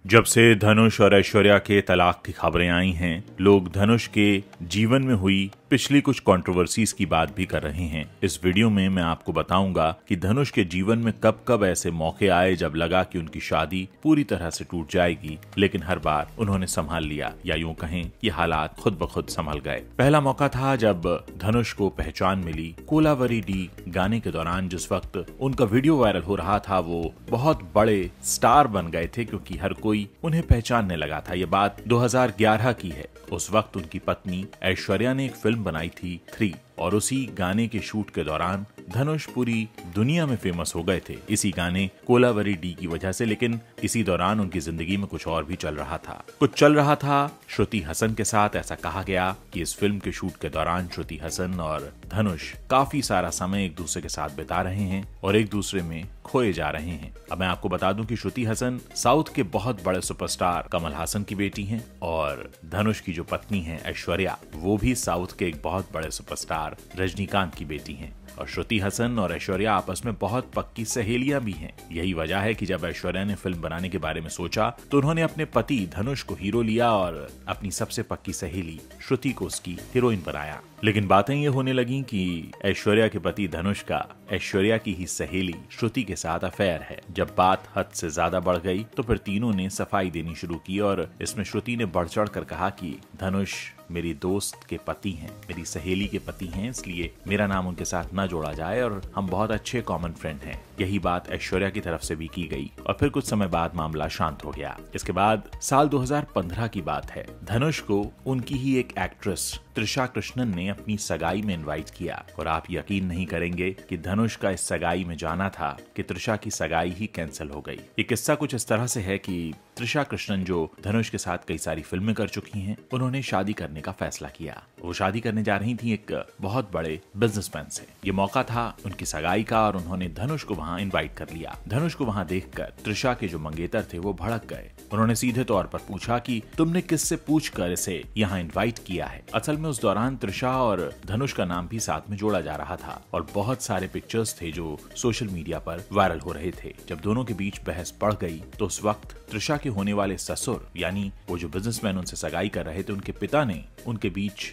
जब से धनुष और ऐश्वर्या के तलाक की खबरें आई हैं, लोग धनुष के जीवन में हुई पिछली कुछ कंट्रोवर्सीज की बात भी कर रहे हैं। इस वीडियो में मैं आपको बताऊंगा कि धनुष के जीवन में कब कब ऐसे मौके आए जब लगा कि उनकी शादी पूरी तरह से टूट जाएगी, लेकिन हर बार उन्होंने संभाल लिया, या यूं कहें ये हालात खुद ब खुद संभल गए। पहला मौका था जब धनुष को पहचान मिली कोलावरी डी गाने के दौरान। जिस वक्त उनका वीडियो वायरल हो रहा था, वो बहुत बड़े स्टार बन गए थे क्योंकि हर कोई उन्हें पहचानने लगा था। ये बात 2011 की है। उस वक्त उनकी पत्नी ऐश्वर्या ने एक फिल्म बनाई थी 3, और उसी गाने के शूट के दौरान धनुष पूरी दुनिया में फेमस हो गए थे, इसी गाने कोलावरी डी की वजह से। लेकिन इसी दौरान उनकी जिंदगी में कुछ और भी चल रहा था। कुछ चल रहा था श्रुति हसन के साथ। ऐसा कहा गया कि इस फिल्म के शूट के दौरान श्रुति हसन और धनुष काफी सारा समय एक दूसरे के साथ बिता रहे हैं और एक दूसरे में खोए जा रहे हैं। अब मैं आपको बता दूं कि श्रुति हसन साउथ के बहुत बड़े सुपरस्टार कमल हासन की बेटी हैं, और धनुष की जो पत्नी है ऐश्वर्या, वो भी साउथ के एक बहुत बड़े सुपरस्टार रजनीकांत की बेटी हैं। और श्रुति हसन और ऐश्वर्या आपस में बहुत पक्की सहेलियां भी हैं। यही वजह है कि जब ऐश्वर्या ने फिल्म बनाने के बारे में सोचा तो उन्होंने अपने पति धनुष को हीरो लिया और अपनी सबसे पक्की सहेली श्रुति को उसकी हीरोइन बनाया। लेकिन बातें ये होने लगी कि ऐश्वर्या के पति धनुष का ऐश्वर्या की ही सहेली श्रुति के साथ अफेयर है। जब बात हद से ज्यादा बढ़ गई तो फिर तीनों ने सफाई देनी शुरू की, और इसमें श्रुति ने बढ़ चढ़ कर कहा कि धनुष मेरी दोस्त के पति हैं, मेरी सहेली के पति हैं, इसलिए मेरा नाम उनके साथ न जोड़ा जाए और हम बहुत अच्छे कॉमन फ्रेंड हैं। यही बात ऐश्वर्या की तरफ से भी की गई और फिर कुछ समय बाद मामला शांत हो गया। इसके बाद साल 2015 की बात है। धनुष को उनकी ही एक एक्ट्रेस त्रिशा कृष्णन ने अपनी सगाई में इनवाइट किया, और आप यकीन नहीं करेंगे कि धनुष का इस सगाई में जाना था कि त्रिशा की सगाई ही कैंसिल हो गई। ये किस्सा कुछ इस तरह से है कि त्रिशा कृष्णन, जो धनुष के साथ कई सारी फिल्में कर चुकी हैं, उन्होंने शादी करने का फैसला किया। वो शादी करने जा रही थी एक बहुत बड़े बिजनेसमैन से। ये मौका था उनकी सगाई का, और उन्होंने धनुष को वहाँ इनवाइट कर लिया। धनुष को वहाँ देखकर त्रिशा के जो मंगेतर थे वो भड़क गए। उन्होंने सीधे तौर पर पूछा कि तुमने किससे पूछकर इसे यहाँ इनवाइट किया है। असल में उस दौरान त्रिशा और धनुष का नाम भी साथ में जोड़ा जा रहा था, और बहुत सारे पिक्चर्स थे जो सोशल मीडिया पर वायरल हो रहे थे। जब दोनों के बीच बहस बढ़ गई तो उस वक्त त्रिशा के होने वाले ससुर, यानी वो जो बिजनेसमैन उनसे सगाई कर रहे थे, उनके पिता ने उनके बीच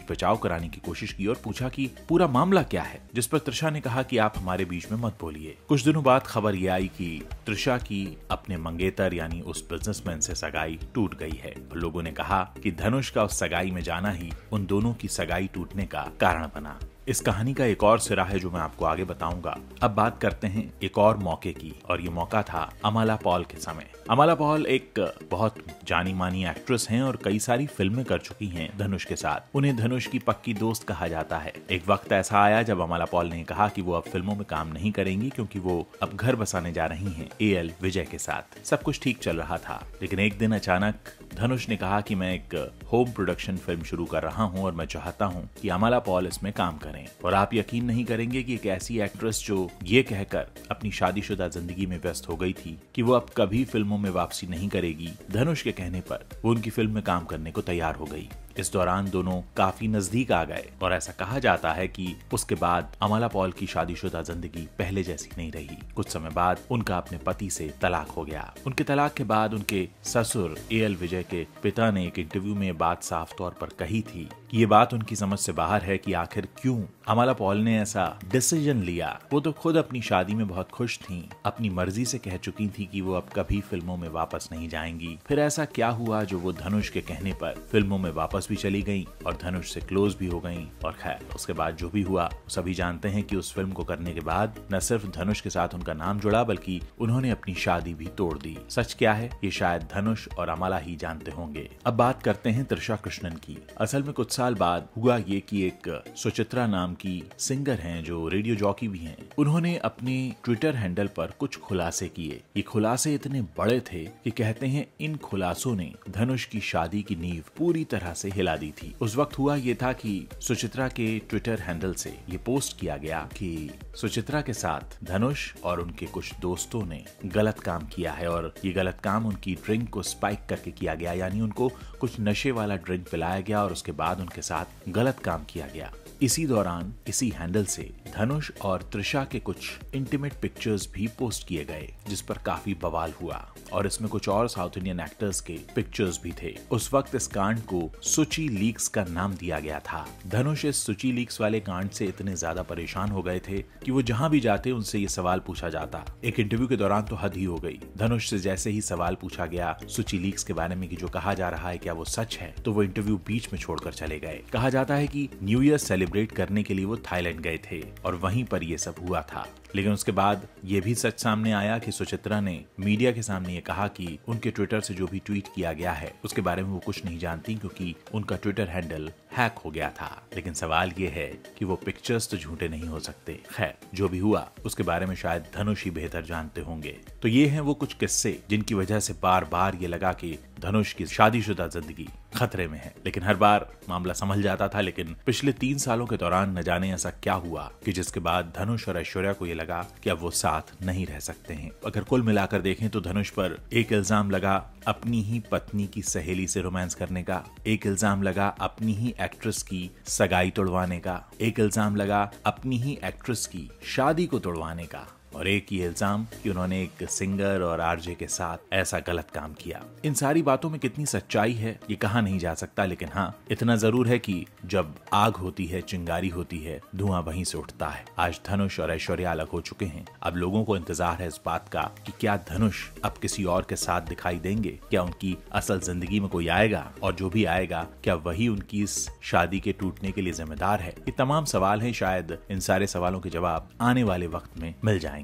बचाव कराने की कोशिश की और पूछा कि पूरा मामला क्या है। जिस पर त्रिशा ने कहा कि आप हमारे बीच में मत बोलिए। कुछ दिनों बाद खबर ये आई कि त्रिशा की अपने मंगेतर यानी उस बिजनेसमैन से सगाई टूट गई है। लोगों ने कहा कि धनुष का उस सगाई में जाना ही उन दोनों की सगाई टूटने का कारण बना। इस कहानी का एक और सिरा है जो मैं आपको आगे बताऊंगा। अब बात करते हैं एक और मौके की, और ये मौका था अमला पॉल के समय। अमला पॉल एक बहुत जानी मानी एक्ट्रेस हैं और कई सारी फिल्में कर चुकी हैं धनुष के साथ। उन्हें धनुष की पक्की दोस्त कहा जाता है। एक वक्त ऐसा आया जब अमला पॉल ने कहा कि वो अब फिल्मों में काम नहीं करेंगी क्योंकि वो अब घर बसाने जा रही हैं AL विजय के साथ। सब कुछ ठीक चल रहा था, लेकिन एक दिन अचानक धनुष ने कहा कि मैं एक होम प्रोडक्शन फिल्म शुरू कर रहा हूं और मैं चाहता हूं कि अमला पॉल इसमें काम करें। और आप यकीन नहीं करेंगे कि एक ऐसी एक्ट्रेस जो ये कहकर अपनी शादीशुदा जिंदगी में व्यस्त हो गई थी कि वो अब कभी फिल्मों में वापसी नहीं करेगी, धनुष के कहने पर वो उनकी फिल्म में काम करने को तैयार हो गई। इस दौरान दोनों काफी नजदीक आ गए, और ऐसा कहा जाता है कि उसके बाद अमला पॉल की शादीशुदा जिंदगी पहले जैसी नहीं रही। कुछ समय बाद उनका अपने पति से तलाक हो गया। उनके तलाक के बाद उनके ससुर AL विजय के पिता ने एक इंटरव्यू में बात साफ तौर पर कही थी कि ये बात उनकी समझ से बाहर है कि आखिर क्यों अमला पॉल ने ऐसा डिसीजन लिया। वो तो खुद अपनी शादी में बहुत खुश थीं, अपनी मर्जी से कह चुकी थी कि वो अब कभी फिल्मों में वापस नहीं जाएंगी। फिर ऐसा क्या हुआ जो वो धनुष के कहने पर फिल्मों में वापस भी चली गई और धनुष से क्लोज भी हो गई। और खैर, उसके बाद जो भी हुआ सभी जानते हैं कि उस फिल्म को करने के बाद न सिर्फ धनुष के साथ उनका नाम जुड़ा, बल्कि उन्होंने अपनी शादी भी तोड़ दी। सच क्या है ये शायद धनुष और अमला ही जानते होंगे। अब बात करते हैं त्रिशा कृष्णन की। असल में कुछ साल बाद हुआ ये कि एक सुचित्रा नाम की सिंगर हैं जो रेडियो जॉकी भी हैं। उन्होंने अपने ट्विटर हैंडल पर कुछ खुलासे किए। ये खुलासे इतने बड़े थे कि कहते हैं इन खुलासों ने धनुष की शादी की नींव पूरी तरह से हिला दी थी। उस वक्त हुआ ये था कि सुचित्रा के ट्विटर हैंडल से ये पोस्ट किया गया कि सुचित्रा के साथ धनुष और उनके कुछ दोस्तों ने गलत काम किया है, और ये गलत काम उनकी ड्रिंक को स्पाइक करके किया गया, यानी उनको कुछ नशे वाला ड्रिंक पिलाया गया और उसके बाद उनके साथ गलत काम किया गया। इसी दौरान इसी हैंडल से धनुष और त्रिशा के कुछ इंटीमेट पिक्चर्स भी पोस्ट किए गए, जिस पर काफी बवाल हुआ और इसमें कुछ और साउथ इंडियन एक्टर्स के पिक्चर्स भी थे। उस वक्त इस कांड को सुची लीक्स का नाम दिया गया था। धनुष इस सुची लीक्स वाले कांड से इतने ज्यादा परेशान हो गए थे कि वो जहां भी जाते उनसे ये सवाल पूछा जाता। एक इंटरव्यू के दौरान तो हद ही हो गई। धनुष से जैसे ही सवाल पूछा गया सुची लीक्स के बारे में कि जो कहा जा रहा है क्या वो सच है, तो वो इंटरव्यू बीच में छोड़कर चले गए। कहा जाता है कि न्यू ईयर सेलिब्रेट करने के लिए वो थाईलैंड गए थे और वहीं पर ये सब हुआ था। लेकिन उसके बाद ये भी सच सामने आया कि सुचित्रा ने मीडिया के सामने ये कहा कि उनके ट्विटर से जो भी ट्वीट किया गया है उसके बारे में वो कुछ नहीं जानती, क्योंकि उनका ट्विटर हैंडल हैक हो गया था। लेकिन सवाल ये है कि वो पिक्चर्स तो झूठे नहीं हो सकते। खैर, जो भी हुआ उसके बारे में शायद धनुष ही बेहतर जानते होंगे। तो ये हैं वो कुछ किस्से जिनकी वजह से बार बार ये लगा कि धनुष की शादीशुदा जिंदगी खतरे में है। लेकिन हर बार मामला संभल जाता था। लेकिन पिछले 3 सालों के दौरान न जाने ऐसा क्या हुआ कि जिसके बाद धनुष और ऐश्वर्या को ये लगा कि अब वो साथ नहीं रह सकते हैं। अगर कुल मिलाकर देखें तो धनुष पर एक इल्जाम लगा अपनी ही पत्नी की सहेली से रोमांस करने का, एक इल्जाम लगा अपनी ही एक्ट्रेस की सगाई तोड़वाने का, एक इल्जाम लगा अपनी ही एक्ट्रेस की शादी को तोड़वाने का, और एक ही इल्जाम कि उन्होंने एक सिंगर और आरजे के साथ ऐसा गलत काम किया। इन सारी बातों में कितनी सच्चाई है ये कहा नहीं जा सकता, लेकिन हाँ, इतना जरूर है कि जब आग होती है, चिंगारी होती है, धुआं वहीं से उठता है। आज धनुष और ऐश्वर्या अलग हो चुके हैं। अब लोगों को इंतजार है इस बात का कि क्या धनुष अब किसी और के साथ दिखाई देंगे, क्या उनकी असल जिंदगी में कोई आएगा, और जो भी आएगा क्या वही उनकी इस शादी के टूटने के लिए जिम्मेदार है। ये तमाम सवाल हैं। शायद इन सारे सवालों के जवाब आने वाले वक्त में मिल जाएंगे।